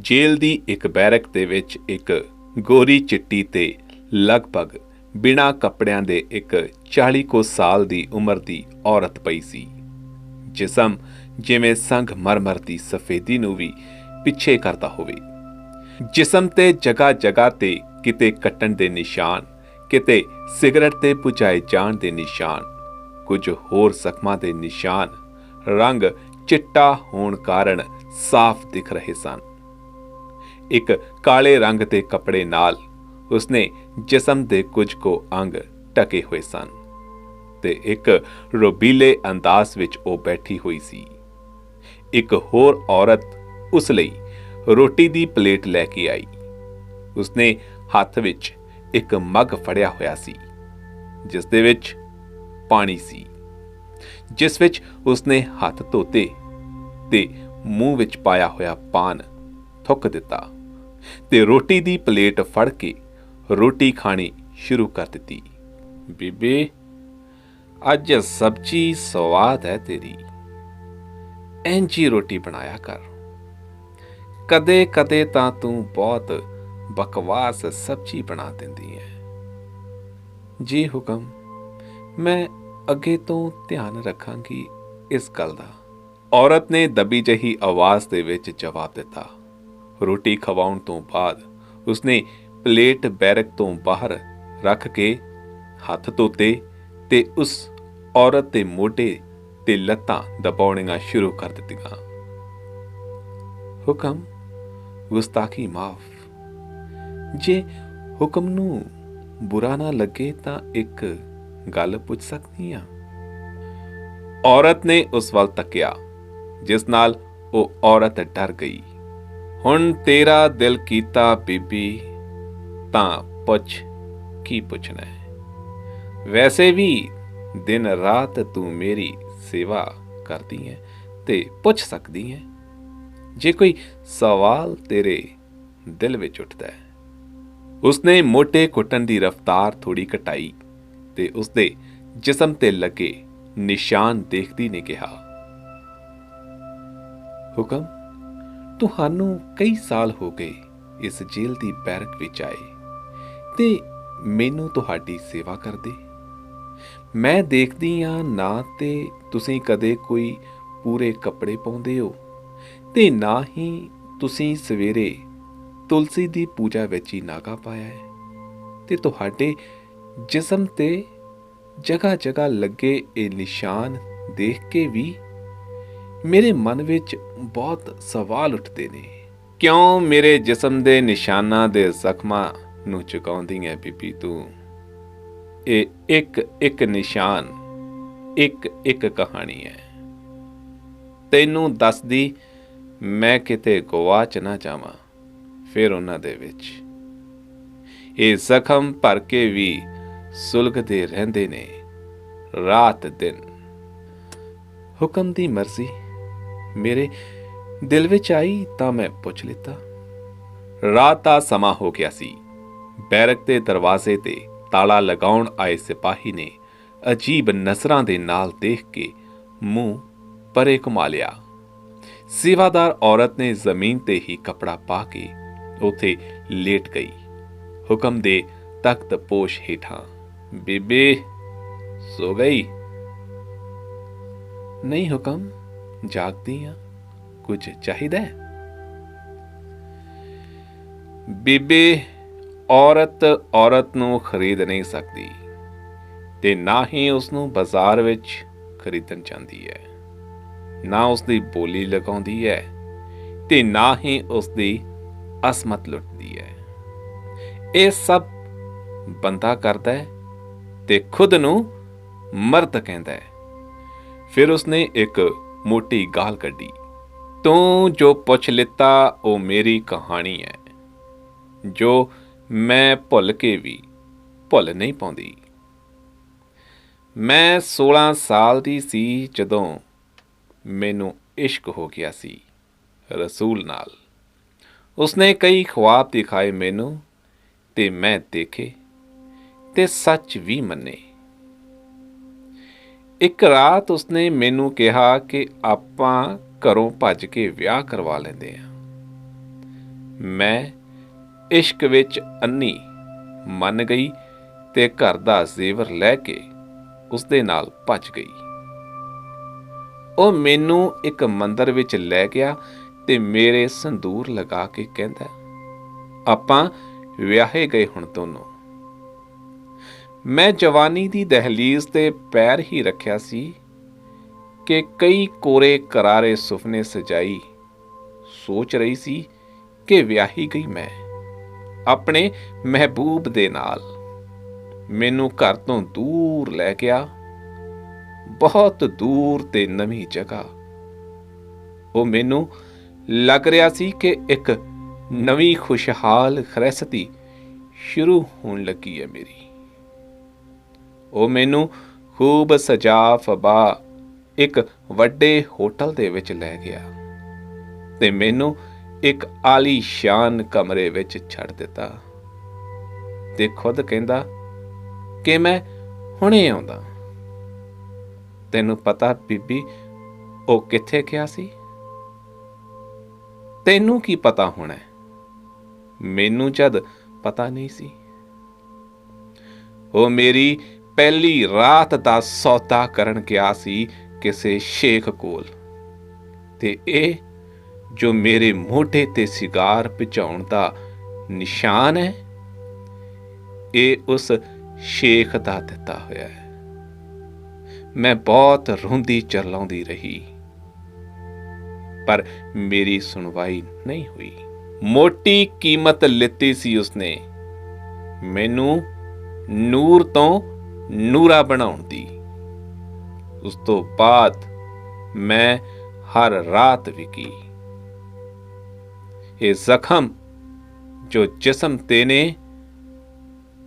ਜੇਲ੍ਹ ਦੀ ਇੱਕ ਬੈਰਕ ਦੇ ਵਿੱਚ ਇੱਕ ਗੋਰੀ ਚਿੱਟੀ ਤੇ ਲਗਭਗ ਬਿਨਾਂ ਕੱਪੜਿਆਂ ਦੇ ਇੱਕ 40 ਕੁ ਸਾਲ ਦੀ ਉਮਰ ਦੀ ਔਰਤ ਪਈ ਸੀ। ਜਿਸਮ ਜਿਵੇਂ ਸੰਗਮਰਮਰ ਦੀ ਸਫੇਦੀ ਨੂੰ ਵੀ ਪਿੱਛੇ ਕਰਦਾ ਹੋਵੇ। ਜਿਸਮ ਤੇ ਜਗ੍ਹਾ ਜਗ੍ਹਾ ਤੇ ਕਿਤੇ ਕੱਟਣ ਦੇ ਨਿਸ਼ਾਨ, ਕਿਤੇ ਸਿਗਰਟ ਤੇ ਬੁਝਾਏ ਜਾਣ ਦੇ ਨਿਸ਼ਾਨ, ਕੁਝ ਹੋਰ ਜ਼ਖਮਾਂ ਦੇ ਨਿਸ਼ਾਨ ਰੰਗ ਚਿੱਟਾ ਹੋਣ ਕਾਰਨ ਸਾਫ਼ ਦਿਖ ਰਹੇ ਸਨ। ਇੱਕ ਕਾਲੇ ਰੰਗ ਦੇ ਕੱਪੜੇ ਨਾਲ ਉਸਨੇ ਜਿਸਮ ਦੇ ਕੁਝ ਕੁ ਅੰਗ ਢਕੇ ਹੋਏ ਸਨ ਤੇ ਇੱਕ ਰੋਬੀਲੇ ਅੰਦਾਜ਼ ਵਿੱਚ ਉਹ ਬੈਠੀ ਹੋਈ ਸੀ। ਇੱਕ ਹੋਰ ਔਰਤ ਉਸ ਲਈ ਰੋਟੀ ਦੀ ਪਲੇਟ ਲੈ ਕੇ ਆਈ। ਉਸਨੇ ਹੱਥ ਵਿੱਚ ਇੱਕ ਮੱਗ ਫੜਿਆ ਹੋਇਆ ਸੀ ਜਿਸ ਦੇ ਵਿੱਚ ਪਾਣੀ ਸੀ, ਜਿਸ ਵਿੱਚ ਉਸਨੇ ਹੱਥ ਧੋਤੇ ਤੇ ਮੂੰਹ ਵਿੱਚ ਪਾਇਆ ਹੋਇਆ ਪਾਨ ਥੁੱਕ ਦਿੱਤਾ ਤੇ ਰੋਟੀ ਦੀ ਪਲੇਟ ਫੜ ਕੇ ਰੋਟੀ ਖਾਣੀ ਸ਼ੁਰੂ ਕਰ ਦਿੱਤੀ। ਬੀਬੀ, ਅੱਜ ਸਬਜ਼ੀ ਸਵਾਦ ਹੈ ਤੇਰੀ, ਇੰਜੀ ਰੋਟੀ ਬਣਾਇਆ ਕਰ। ਕਦੇ ਕਦੇ ਤਾਂ ਤੂੰ ਬਹੁਤ ਬਕਵਾਸ ਸਬਜ਼ੀ ਬਣਾ ਦਿੰਦੀ ਹੈ। ਜੀ ਹੁਕਮ, ਮੈਂ ਅੱਗੇ ਤੋਂ ਧਿਆਨ ਰੱਖਾਂਗੀ ਇਸ ਗੱਲ ਦਾ, ਔਰਤ ਨੇ ਦੱਬੀ ਜਿਹੀ ਆਵਾਜ਼ ਦੇ ਵਿੱਚ ਜਵਾਬ ਦਿੱਤਾ। ਰੋਟੀ ਖਵਾਉਣ ਤੋਂ ਬਾਅਦ ਉਸਨੇ ਪਲੇਟ ਬੈਰਕ ਤੋਂ ਬਾਹਰ ਰੱਖ ਕੇ ਹੱਥ ਧੋਤੇ ਤੇ ਉਸ ਔਰਤ ਦੇ ਮੋਢੇ ਤੇ ਲੱਤਾਂ ਦਬਾਉਣੀਆਂ ਸ਼ੁਰੂ ਕਰ ਦਿੱਤੀਆਂ। ਹੁਕਮ, ਗੁਸਤਾਖੀ ਮਾਫ। ਜੇ ਹੁਕਮ ਨੂੰ ਬੁਰਾ ਨਾ ਲੱਗੇ ਤਾਂ ਇੱਕ ਗੱਲ ਪੁੱਛ ਸਕਦੀ ਹਾਂ? ਔਰਤ ਨੇ ਉਸ ਵੱਲ ਤੱਕਿਆ, ਜਿਸ ਨਾਲ ਉਹ ਔਰਤ ਡਰ ਗਈ। ਹੁਣ ਤੇਰਾ ਦਿਲ ਕੀਤਾ ਬੀਬੀ, ਤਾਂ ਪੁੱਛ, ਕੀ ਪੁੱਛਣਾ ਹੈ। ਵੈਸੇ ਵੀ ਦਿਨ ਰਾਤ ਤੂੰ ਮੇਰੀ ਸੇਵਾ ਕਰਦੀ ਹੈ ਤੇ ਪੁੱਛ ਸਕਦੀ ਹੈ ਜੇ ਕੋਈ ਸਵਾਲ ਤੇਰੇ ਦਿਲ ਵਿੱਚ ਉੱਠਦਾ ਹੈ। ਉਸਨੇ ਮੋਢੇ ਘੁੱਟਣ ਦੀ ਰਫ਼ਤਾਰ ਥੋੜੀ ਘਟਾਈ ਤੇ ਉਸਦੇ ਜਿਸਮ ਤੇ ਲੱਗੇ ਨਿਸ਼ਾਨ ਦੇਖਦੀ ਨੇ ਕਿਹਾ, ਹੁਕਮ, ਤੁਹਾਨੂੰ ਕਈ ਸਾਲ ਹੋ ਗਏ ਇਸ ਜੇਲ੍ਹ ਦੀ ਬੈਰਕ ਵਿੱਚ ਆਏ ਤੇ ਮੈਨੂੰ ਤੁਹਾਡੀ ਸੇਵਾ ਕਰਦੇ। ਮੈਂ ਦੇਖਦੀ ਹਾਂ ਨਾ ਤੇ ਤੁਸੀਂ ਕਦੇ ਕੋਈ ਪੂਰੇ ਕੱਪੜੇ ਪਾਉਂਦੇ ਹੋ ਤੇ ਨਾ ਹੀ ਤੁਸੀਂ ਸਵੇਰੇ ਤੁਲਸੀ ਦੀ ਪੂਜਾ ਵਿੱਚ ਹੀ ਨਾਗਾ ਪਾਇਆ ਹੈ ਤੇ ਤੁਹਾਡੇ ਜਿਸਮ ਤੇ ਜਗ੍ਹਾ ਜਗ੍ਹਾ ਲੱਗੇ ਇਹ ਨਿਸ਼ਾਨ ਦੇਖ ਕੇ ਵੀ ਮੇਰੇ ਮਨ ਵਿੱਚ ਬਹੁਤ ਸਵਾਲ ਉੱਠਦੇ ਨੇ। ਕਿਉਂ ਮੇਰੇ ਜਿਸਮ ਦੇ ਨਿਸ਼ਾਨਾਂ ਦੇ ਜ਼ਖਮਾਂ ਨੂੰ ਚੁਕਾਉਂਦੀ ਹੈ ਬੀਬੀ ਤੂੰ? ਇਹ ਇੱਕ ਇੱਕ ਨਿਸ਼ਾਨ, ਇੱਕ ਇੱਕ ਕਹਾਣੀ ਹੈ। ਤੈਨੂੰ ਦੱਸਦੀ ਮੈਂ ਕਿਤੇ ਗਵਾਚ ਨਾ ਜਾਵਾਂ ਫਿਰ ਉਹਨਾਂ ਦੇ ਵਿੱਚ। ਇਹ ਜ਼ਖਮ ਭਰ ਕੇ ਵੀ ਸੁਲਗਦੇ ਰਹਿੰਦੇ ਨੇ ਰਾਤ ਦਿਨ। ਹੁਕਮ ਦੀ ਮਰਜ਼ੀ ਮੇਰੇ ਦਿਲ ਵਿੱਚ ਆਈ ਤਾਂ ਮੈਂ ਪੁੱਛ ਲਿੱਤਾ। ਰਾਤ ਦਾ ਸਮਾਂ ਹੋ ਗਿਆ ਸੀ। ਬੈਰਕ ਦੇ ਦਰਵਾਜ਼ੇ ਤੇ ਤਾਲਾ ਲਗਾਉਣ ਆਏ ਸਿਪਾਹੀ ਨੇ ਅਜੀਬ ਨਜ਼ਰਾਂ ਦੇ ਨਾਲ ਦੇਖ ਕੇ ਮੂੰਹ ਪਰੇ ਘੁਮਾ ਲਿਆ। ਸੇਵਾਦਾਰ ਔਰਤ ਨੇ ਜ਼ਮੀਨ ਤੇ ਹੀ ਕੱਪੜਾ ਪਾ ਕੇ ਉੱਥੇ ਲੇਟ ਗਈ, ਹੁਕਮ ਦੇ ਤਖਤ ਪੋਸ਼ ਹੇਠਾਂ। ਬੀਬੀ ਸੋ ਗਈ? ਨਹੀਂ ਹੁਕਮ, ਜਾਗਦੀ ਹਾਂ। ਕੁਝ ਚਾਹੀਦਾ ਹੈ? ਬੀਬੀ, ਔਰਤ ਨੂੰ ਖਰੀਦ ਨਹੀਂ ਸਕਦੀ ਤੇ ਨਾ ਹੀ ਉਸਨੂੰ ਬਾਜ਼ਾਰ ਵਿੱਚ ਖਰੀਦਣ ਜਾਂਦੀ ਹੈ। ਨਾ ਉਸਦੀ ਬੋਲੀ ਲਗਾਉਂਦੀ ਹੈ ਤੇ ਨਾ ਹੀ ਉਸਦੀ ਅਸਮਤ ਲੁੱਟਦੀ ਹੈ। ਇਹ ਸਭ ਬੰਦਾ ਕਰਦਾ ਹੈ ਤੇ ਖੁਦ ਨੂੰ ਮਰਦ ਕਹਿੰਦਾ ਹੈ। ਫਿਰ ਉਸਨੇ ਇੱਕ ਮੋਟੀ ਗਾਲ ਕੱਢੀ, ਤੂੰ ਜੋ ਪੁੱਛ ਲਿੱਤਾ ਉਹ ਮੇਰੀ ਕਹਾਣੀ ਹੈ ਜੋ ਮੈਂ ਭੁੱਲ ਕੇ ਵੀ ਭੁੱਲ ਨਹੀਂ ਪਾਉਂਦੀ। ਮੈਂ 16 ਸਾਲ ਦੀ ਸੀ ਜਦੋਂ ਮੈਨੂੰ ਇਸ਼ਕ ਹੋ ਗਿਆ ਸੀ ਰਸੂਲ ਨਾਲ। ਉਸਨੇ ਕਈ ख्वाब ਦਿਖਾਏ ਮੈਨੂੰ ਤੇ ਮੈਂ ਦੇਖੇ ਤੇ ਸੱਚ ਵੀ ਮੰਨੇ। ਇੱਕ ਰਾਤ ਉਸਨੇ ਮੈਨੂੰ ਕਿਹਾ ਕਿ ਆਪਾਂ ਘਰੋਂ ਭੱਜ ਕੇ ਵਿਆਹ ਕਰਵਾ ਲੈਂਦੇ ਹਾਂ। ਮੈਂ ਇਸ਼ਕ ਵਿੱਚ ਅੰਨੀ ਮੰਨ ਗਈ ਤੇ ਘਰ ਦਾ ਜ਼ੇਵਰ ਲੈ ਕੇ ਉਸਦੇ ਨਾਲ ਭੱਜ ਗਈ। ਉਹ ਮੈਨੂੰ ਇੱਕ ਮੰਦਰ ਵਿੱਚ ਲੈ ਗਿਆ ਤੇ ਮੇਰੇ ਸੰਦੂਰ ਲਗਾ ਕੇ ਕਹਿੰਦਾ, ਆਪਾਂ ਵਿਆਹੇ ਗਏ ਹੁਣ ਦੋਨੋਂ। ਮੈਂ ਜਵਾਨੀ ਦੀ ਦਹਲੀਜ਼ ਤੇ ਪੈਰ ਹੀ ਰੱਖਿਆ ਸੀ ਕਿ ਕਈ ਕੋਰੇ ਕਰਾਰੇ ਸੁਪਨੇ ਸਜਾਈ ਸੋਚ ਰਹੀ ਸੀ ਕਿ ਵਿਆਹੀ ਗਈ ਮੈਂ ਆਪਣੇ ਮਹਿਬੂਬ ਦੇ ਨਾਲ। ਮੈਨੂੰ ਘਰ ਤੋਂ ਦੂਰ ਲੈ ਗਿਆ, ਬਹੁਤ ਦੂਰ ਤੇ ਨਵੀਂ ਜਗ੍ਹਾ। ਉਹ ਮੈਨੂੰ ਲੱਗ ਰਿਹਾ ਸੀ ਕਿ ਇੱਕ ਨਵੀਂ ਖੁਸ਼ਹਾਲ ਗ੍ਰਹਿਸਤੀ ਸ਼ੁਰੂ ਹੋਣ ਲੱਗੀ ਹੈ ਮੇਰੀ। ਉਹ ਮੈਨੂੰ ਖੂਬ ਸਜਾ ਫਬਾ ਇੱਕ ਵੱਡੇ ਹੋਟਲ ਦੇ ਵਿੱਚ ਲੈ ਗਿਆ ਤੇ ਮੈਨੂੰ ਇੱਕ ਆਲੀਸ਼ਾਨ ਕਮਰੇ ਵਿੱਚ ਛੱਡ ਦਿੱਤਾ ਤੇ ਖੁਦ ਕਹਿੰਦਾ ਕਿ ਮੈਂ ਹੁਣੇ ਆਉਂਦਾ। ਤੈਨੂੰ ਪਤਾ ਬੀਬੀ ਉਹ ਕਿੱਥੇ ਗਿਆ ਸੀ? ਤੈਨੂੰ ਕੀ ਪਤਾ ਹੋਣਾ? ਮੈਨੂੰ ਜਦ ਪਤਾ ਨਹੀਂ ਸੀ। ਉਹ ਮੇਰੀ ਪਹਿਲੀ ਰਾਤ ਦਾ ਸੌਦਾ ਕਰਨ ਗਿਆ ਸੀ ਕਿਸੇ ਸ਼ੇਖ ਕੋਲ, ਤੇ ਇਹ ਜੋ ਮੇਰੇ ਮੋਢੇ ਤੇ ਸਿਗਾਰ ਭਿਜਾਉਣ ਦਾ ਨਿਸ਼ਾਨ ਹੈ, ਇਹ ਉਸ ਸ਼ੇਖ ਦਾ ਦਿੱਤਾ ਹੋਇਆ ਹੈ। ਮੈਂ ਬਹੁਤ ਰੋਂਦੀ ਚਰਲਾਉਂਦੀ ਰਹੀ, ਪਰ ਮੇਰੀ ਸੁਣਵਾਈ ਨਹੀਂ ਹੋਈ। ਮੋਟੀ ਕੀਮਤ ਲਿੱਤੀ ਸੀ ਉਸਨੇ ਮੈਨੂੰ ਨੂਰ ਤੋਂ ਨੂਰਾ ਬਣਾਉਣ ਦੀ। ਉਸ ਤੋਂ ਬਾਅਦ ਮੈਂ ਹਰ ਰਾਤ ਵਿਕੀ। ਇਹ ਜ਼ਖਮ ਜੋ ਜਿਸਮ ਤੇ ਨੇ,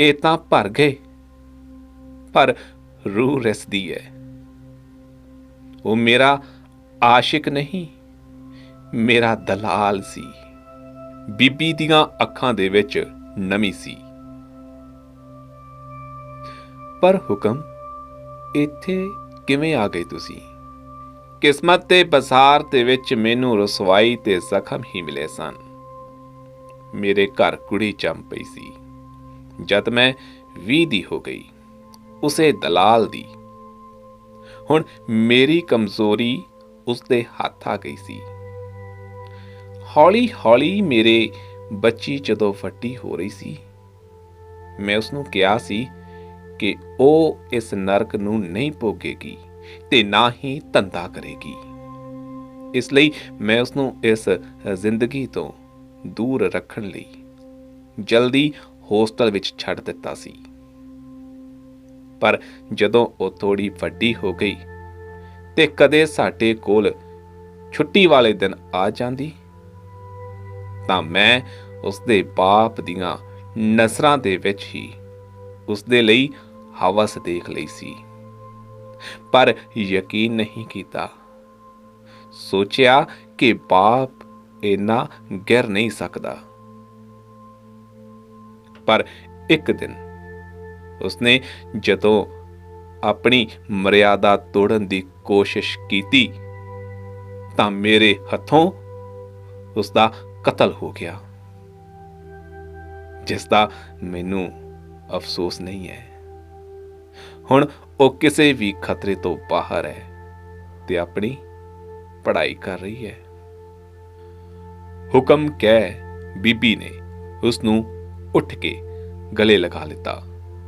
ਇਹ ਤਾਂ ਭਰ ਗਏ, ਪਰ ਰੂਹ ਰਿਸਦੀ ਹੈ। ਉਹ ਮੇਰਾ ਆਸ਼ਿਕ ਨਹੀਂ, ਮੇਰਾ ਦਲਾਲ ਸੀ। ਬੀਬੀ ਦੀਆਂ ਅੱਖਾਂ ਦੇ ਵਿੱਚ ਨਮੀ ਸੀ। ਪਰ ਹੁਕਮ, ਇੱਥੇ ਕਿਵੇਂ ਆ ਗਏ ਤੁਸੀਂ? ਕਿਸਮਤ ਤੇ ਬਸਾਰ ਦੇ ਵਿੱਚ ਮੈਨੂੰ ਰਸਵਾਈ ਤੇ ਜ਼ਖਮ ਹੀ ਮਿਲੇ ਸਨ। ਮੇਰੇ ਘਰ ਕੁੜੀ ਜੰਮ ਪਈ ਸੀ ਜਦ ਮੈਂ 20 ਦੀ ਹੋ ਗਈ, ਉਸੇ ਦਲਾਲ ਦੀ। ਹੁਣ ਮੇਰੀ ਕਮਜ਼ੋਰੀ ਉਸਦੇ ਹੱਥ ਆ ਗਈ ਸੀ। ਹੌਲੀ ਹੌਲੀ ਮੇਰੇ ਬੱਚੀ ਜਦੋਂ ਵੱਡੀ ਹੋ ਰਹੀ ਸੀ, ਮੈਂ ਉਸਨੂੰ ਕਿਹਾ ਸੀ ਕਿ ਉਹ ਇਸ ਨਰਕ ਨੂੰ ਨਹੀਂ ਭੋਗੇਗੀ ਤੇ ਨਾ ਹੀ ਧੰਦਾ ਕਰੇਗੀ। ਇਸ ਲਈ ਮੈਂ ਉਸਨੂੰ ਇਸ ਜ਼ਿੰਦਗੀ ਤੋਂ ਦੂਰ ਰੱਖਣ ਲਈ ਜਲਦੀ ਹੋਸਟਲ ਵਿੱਚ ਛੱਡ ਦਿੱਤਾ ਸੀ। ਪਰ ਜਦੋਂ ਉਹ ਥੋੜੀ ਵੱਡੀ ਹੋ ਗਈ ਤੇ ਕਦੇ ਸਾਡੇ ਕੋਲ ਛੁੱਟੀ ਵਾਲੇ ਦਿਨ ਆ ਜਾਂਦੀ, ਤਾਂ ਮੈਂ ਉਸਦੇ ਬਾਪ ਦੀਆਂ ਨਜ਼ਰਾਂ ਦੇ ਵਿੱਚ ਹੀ ਉਸਦੇ ਲਈ ਹਵਸ ਦੇਖ ਲਈ ਸੀ। ਪਰ ਯਕੀਨ ਨਹੀਂ ਕੀਤਾ। ਸੋਚਿਆ ਕਿ ਬਾਪ ਇੰਨਾ ਗਿਰ ਨਹੀਂ ਸਕਦਾ। ਪਰ ਇੱਕ ਦਿਨ ਉਸਨੇ ਜਦੋਂ ਆਪਣੀ ਮਰਿਆਦਾ ਤੋੜਨ ਦੀ ਕੋਸ਼ਿਸ਼ ਕੀਤੀ ਤਾਂ ਮੇਰੇ ਹੱਥੋਂ ਉਸਦਾ ਕਤਲ ਹੋ ਗਿਆ, ਜਿਸ ਦਾ ਮੈਨੂੰ ਅਫਸੋਸ ਨਹੀਂ ਹੈ। ਹੁਣ ਉਹ ਕਿਸੇ ਵੀ ਖਤਰੇ ਤੋਂ ਬਾਹਰ ਹੈ ਤੇ ਆਪਣੀ ਪੜ੍ਹਾਈ ਕਰ ਰਹੀ ਹੈ। ਹੁਕਮ ਕਹਿ ਬੀਬੀ ਨੇ ਉਸ ਨੂੰ ਉੱਠ ਕੇ ਗਲੇ ਲਗਾ ਲਿੱਤਾ।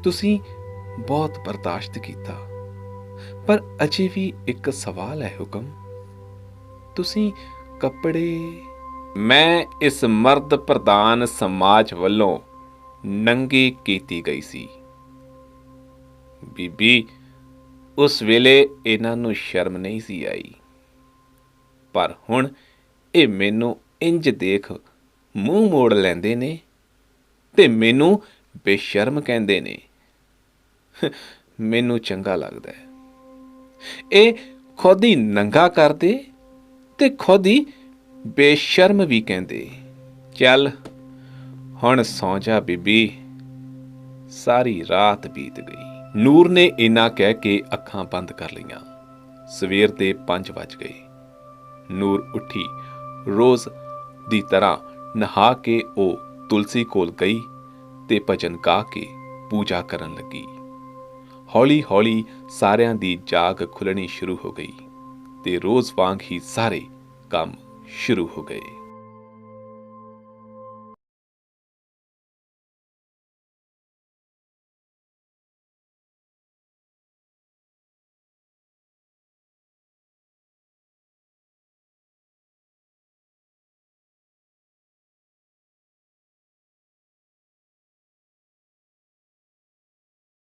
ਤੁਸੀਂ ਬਹੁਤ ਬਰਦਾਸ਼ਤ ਕੀਤਾ, ਪਰ ਅਜੇ ਵੀ ਇੱਕ ਸਵਾਲ ਹੈ ਹੁਕਮ, ਤੁਸੀਂ ਕੱਪੜੇ। ਮੈਂ ਇਸ ਮਰਦ ਪ੍ਰਧਾਨ ਸਮਾਜ ਵੱਲੋਂ ਨੰਗੀ ਕੀਤੀ ਗਈ ਸੀ ਬੀਬੀ। ਉਸ ਵੇਲੇ ਇਹਨਾਂ ਨੂੰ ਸ਼ਰਮ ਨਹੀਂ ਸੀ ਆਈ, ਪਰ ਹੁਣ ਇਹ ਮੈਨੂੰ ਇੰਜ ਦੇਖ ਮੂੰਹ ਮੋੜ ਲੈਂਦੇ ਨੇ ਤੇ ਮੈਨੂੰ ਬੇਸ਼ਰਮ ਕਹਿੰਦੇ ਨੇ। ਮੈਨੂੰ ਚੰਗਾ ਲੱਗਦਾ ਹੈ। ਇਹ ਖੁਦ ਹੀ ਨੰਗਾ ਕਰਦੇ ਤੇ ਖੁਦ ਹੀ ਬੇਸ਼ਰਮ ਵੀ ਕਹਿੰਦੇ। ਚੱਲ ਹੁਣ ਸੌਂ ਜਾ ਬੀਬੀ, ਸਾਰੀ ਰਾਤ ਬੀਤ ਗਈ। ਨੂਰ ਨੇ ਇੰਨਾ ਕਹਿ ਕੇ ਅੱਖਾਂ ਬੰਦ ਕਰ ਲਈਆਂ। ਸਵੇਰ ਦੇ 5 ਵੱਜ ਗਏ। ਨੂਰ ਉੱਠੀ, ਰੋਜ਼ ਦੀ ਤਰ੍ਹਾਂ ਨਹਾ ਕੇ ਉਹ ਤੁਲਸੀ ਕੋਲ ਗਈ ਤੇ ਭਜਨ ਗਾ ਕੇ ਪੂਜਾ ਕਰਨ ਲੱਗੀ। ਹੌਲੀ-ਹੌਲੀ ਸਾਰਿਆਂ ਦੀ ਜਾਗ ਖੁੱਲਣੀ ਸ਼ੁਰੂ ਹੋ ਗਈ ਤੇ ਰੋਜ਼ ਵਾਂਗ ਹੀ ਸਾਰੇ ਕੰਮ ਸ਼ੁਰੂ ਹੋ ਗਏ।